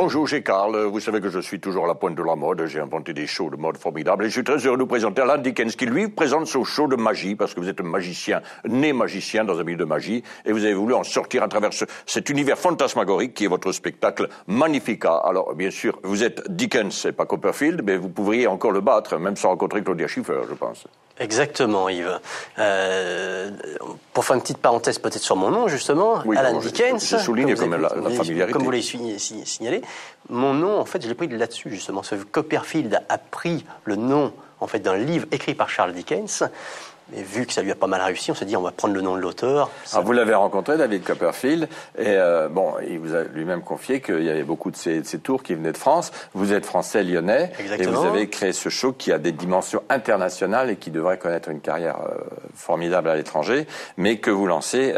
Bonjour, j'ai Karl. Vous savez que je suis toujours à la pointe de la mode. J'ai inventé des shows de mode formidables. Et je suis très heureux de vous présenter Alan Dickens, qui lui présente son show de magie, parce que vous êtes un magicien, né magicien dans un milieu de magie, et vous avez voulu en sortir à travers cet univers fantasmagorique qui est votre spectacle Magnifica. Alors, bien sûr, vous êtes Dickens et pas Copperfield, mais vous pourriez encore le battre, même sans rencontrer Claudia Schiffer, je pense. Exactement, Yves. Pour faire une petite parenthèse peut-être sur mon nom, justement, oui, Alan Dickens. Je souligne comme la familiarité. Comme vous l'avez signalé, mon nom, en fait, je l'ai pris là-dessus, justement. Copperfield a pris le nom, en fait, d'un livre écrit par Charles Dickens. Et vu que ça lui a pas mal réussi, on s'est dit on va prendre le nom de l'auteur. Alors vous l'avez rencontré, David Copperfield, et il vous a lui-même confié qu'il y avait beaucoup de ces tours qui venaient de France. Vous êtes français lyonnais. Exactement. Et vous avez créé ce show qui a des dimensions internationales et qui devrait connaître une carrière formidable à l'étranger, mais que vous lancez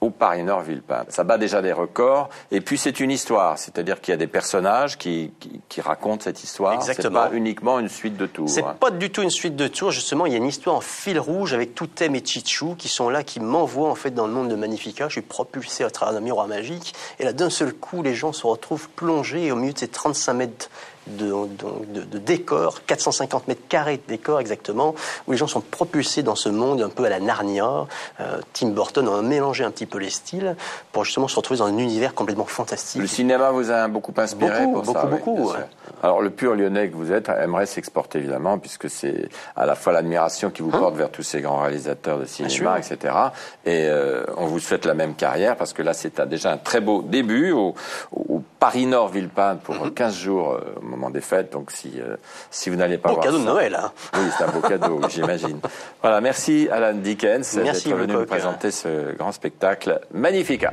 au Paris-Nord Villepinte. Ça bat déjà des records, et puis c'est une histoire, c'est-à-dire qu'il y a des personnages qui racontent cette histoire. Exactement. C'est pas uniquement une suite de tours. C'est pas du tout une suite de tours, justement, il y a une histoire en fil rouge avec Toutem et Tchitchou qui sont là, qui m'envoient en fait dans le monde de Magnifica. Je suis propulsé à travers un miroir magique, et là d'un seul coup, les gens se retrouvent plongés au milieu de ces 35 mètres de décor, 450 mètres carrés de décor exactement, où les gens sont propulsés dans ce monde un peu à la Narnia. Tim Burton a mélangé un petit peu les styles pour justement se retrouver dans un univers complètement fantastique. Le cinéma vous a beaucoup inspiré pour ça. Beaucoup. Ouais. Alors le pur lyonnais que vous êtes aimerait s'exporter évidemment, puisque c'est à la fois l'admiration qui vous porte vers tous ces grands réalisateurs de cinéma, etc. Et on vous souhaite la même carrière, parce que là c'est déjà un très beau début au Paris-Nord Villepinte pour 15 jours au moment des fêtes. Donc si vous n'allez pas voir cadeau ça, de Noël, hein. Oui, c'est un beau cadeau, j'imagine. Voilà, merci Merci Alan Dickens d'être venu nous présenter ce grand spectacle Magnifica.